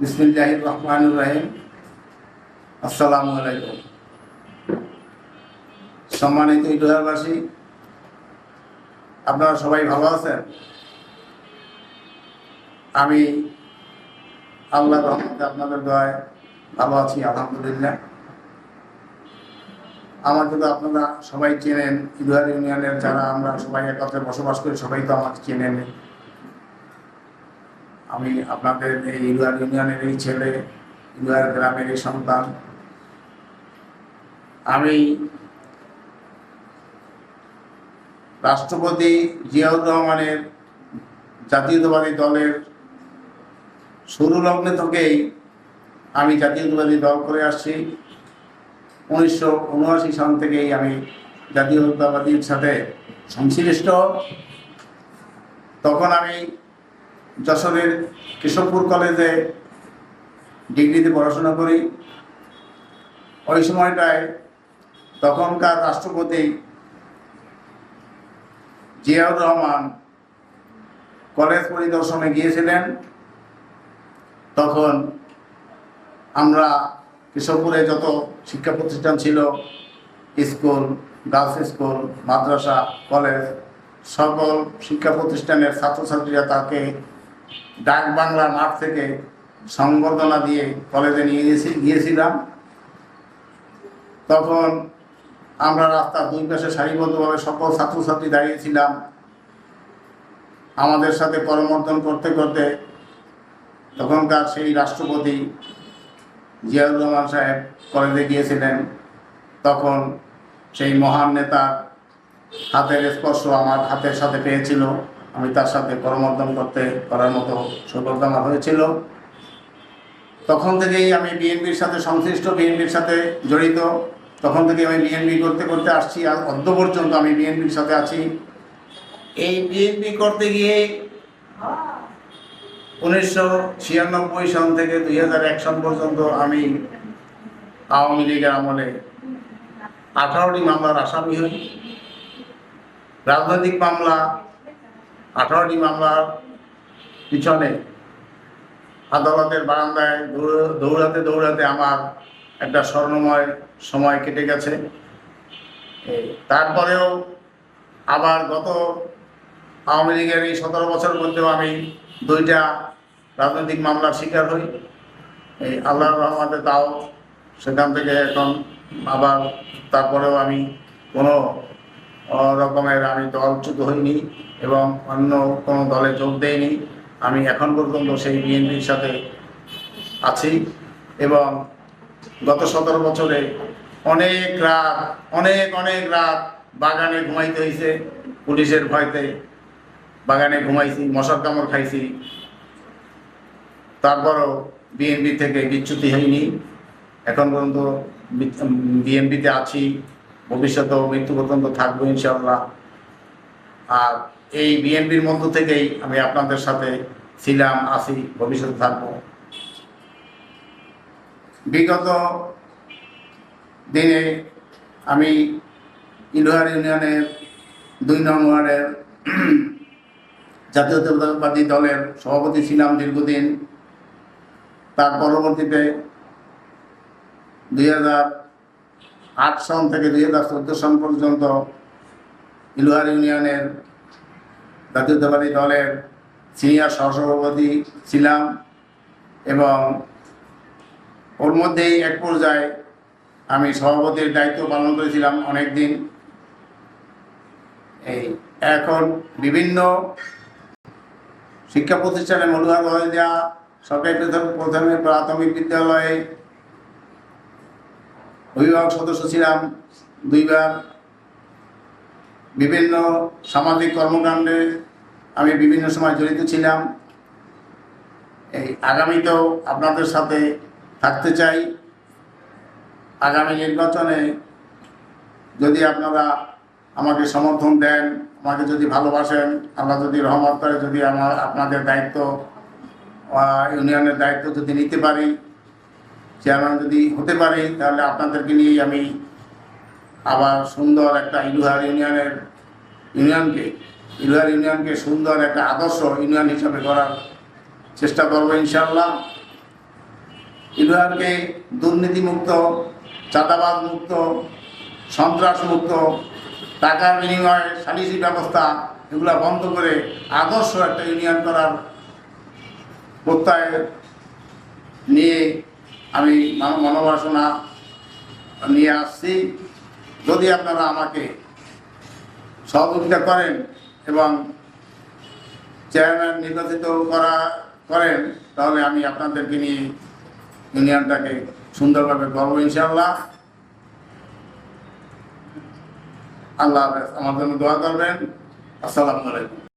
বিসমিল্লাহির রহমানির রহিম। আসসালামু আলাইকুম। সম্মানিত ইটুহারবাসী, আপনারা সবাই ভালো আছেন? আমি আল্লাহর রহমতে আপনাদের দয়ায় ভালো আছি, আলহামদুলিল্লাহ। আমাকে তো আপনারা সবাই চেনেন, ইটুহার ইউনিয়নের যারা আমরা সবাই একত্রে বসবাস করি সবাই তো আমাকে চেনেন। আমি আপনাদের এই ইটুহার ইউনিয়নের এই ছেলে, ইটুহার গ্রামের এই সন্তান। আমি রাষ্ট্রপতি জিয়াউর রহমানের জাতীয়তাবাদী দলের শুরু লগ্নে থেকেই আমি জাতীয়তাবাদী দল করে আসছি। 1979 সাল থেকেই আমি জাতীয়তাবাদীর সাথে সংশ্লিষ্ট। তখন আমি যশোরের কেশবপুর কলেজে ডিগ্রিতে পড়াশোনা করি। ওই সময়টায় তখনকার রাষ্ট্রপতি জিয়াউর রহমান কলেজ পরিদর্শনে গিয়েছিলেন। তখন আমরা কেশবপুরে যত শিক্ষা প্রতিষ্ঠান ছিল, স্কুল, গার্লস স্কুল, মাদ্রাসা, কলেজ, সকল শিক্ষা প্রতিষ্ঠানের ছাত্রছাত্রীরা তাকে ডাক বাংলা মাঠ থেকে সংবর্ধনা দিয়ে কলেজে নিয়ে গিয়েছিলাম। তখন আমরা রাস্তার দুই পাশে সারিবদ্ধভাবে সকল ছাত্রছাত্রী দাঁড়িয়েছিলাম। আমাদের সাথে করমর্দন করতে করতে তখনকার সেই রাষ্ট্রপতি জিয়াউর রহমান সাহেব কলেজে গিয়েছিলেন। তখন সেই মহান নেতার হাতের স্পর্শ আমার হাতের সাথে পেয়েছিল। আমি তার সাথে করমর্দন করার মতো সৌভাগ্য আমার হয়েছিল। তখন থেকেই আমি বিএনপির সাথে সংশ্লিষ্ট, বিএনপির সাথে জড়িত। তখন থেকে আমি বিএনপি করতে করতে আসছি, আর অদ্য পর্যন্ত আমি বিএনপির সাথে আছি। এই বিএনপি করতে গিয়ে 1996 সাল থেকে 2001 সাল পর্যন্ত আমি আওয়ামী লীগের আমলে 18টি মামলার আসামি হই। রাজনৈতিক মামলা 18টি মামলার পিছনে আদালতের বারান্দায় দৌড়াতে দৌড়াতে আমার একটা স্বর্ণময় সময় কেটে গেছে। তারপরেও আবার গত আওয়ামী লীগের এই 17 বছর মধ্যেও আমি 2টা রাজনৈতিক মামলার শিকার হই। এই আল্লাহর রহমতে তাও সেখান থেকে এখন আবার তারপরেও আমি কোনো রকমের আমি দলচ্যুত হইনি এবং অন্য কোনো দলে যোগ দেইনি। আমি এখন পর্যন্ত সেই বিএনপির সাথে আছি এবং গত 17 বছরে অনেক রাত বাগানে ঘুমাইতে হয়েছে। পুলিশের ভয়তে বাগানে ঘুমাইছি, মশার কামড় খাইছি। তারপরও বিএনপি থেকে বিচ্যুতি হয়নি। এখন পর্যন্ত বিএনপিতে আছি, ভবিষ্যতেও মৃত্যু পর্যন্ত থাকবো ইনশাআল্লাহ। আর এই বিএনপির মধ্য থেকেই আমি আপনাদের সাথে ছিলাম, আছি, ভবিষ্যতে থাকবো। বিগত দিনে আমি ইটুহার ইউনিয়নের 2 নং ওয়ার্ডের জাতীয়তাবাদী দলের সভাপতি ছিলাম দীর্ঘদিন। তার পরবর্তীতে 2008 সাল থেকে 2014 সাল পর্যন্ত ইটুহার ইউনিয়নের জাতীয়তাবাদী দলের সিনিয়র সহসভাপতি ছিলাম এবং ওর মধ্যেই এক পর্যায়ে আমি সভাপতির দায়িত্ব পালন করেছিলাম অনেক দিন। এখন বিভিন্ন শিক্ষা প্রতিষ্ঠানে মধুহার ওয়াহিদিয়া সরকারি প্রথমে প্রাথমিক বিদ্যালয়ে অভিভাবক সদস্য ছিলাম 2 বার। বিভিন্ন সামাজিক কর্মকাণ্ডে আমি বিভিন্ন সময় জড়িত ছিলাম। আগামীতেও আপনাদের সাথে থাকতে চাই। আগামী নির্বাচনে যদি আপনারা আমাকে সমর্থন দেন, আমাকে যদি ভালোবাসেন, আল্লাহ যদি রহমত করে, যদি আপনাদের দায়িত্ব, ইউনিয়নের দায়িত্ব যদি নিতে পারি, চেয়ারম্যান যদি হতে পারি, তাহলে আপনাদেরকে নিয়েই আমি আবার সুন্দর একটা ইটুহার ইউনিয়নকে সুন্দর একটা আদর্শ ইউনিয়ন হিসাবে করার চেষ্টা করবো ইনশাআল্লাহ। ইউনিয়নকে দুর্নীতিমুক্ত, চাঁদাবাদ মুক্ত, সন্ত্রাস মুক্ত, টাকার বিনিময়ে সালিসি ব্যবস্থা এগুলা বন্ধ করে আদর্শ একটা ইউনিয়ন করার প্রত্যয় নিয়ে আমি মনোবাসনা নিয়ে আসছি। যদি আপনারা আমাকে সহযোগিতা করেন এবং চেয়ারম্যান নির্বাচিত করেন, তাহলে আমি আপনাদেরকে নিয়ে ইউনিয়নটাকে সুন্দরভাবে করবো ইনশাআল্লাহ। আল্লাহ হাফেজ। আমার জন্য দোয়া করবেন। আসসালামু আলাইকুম।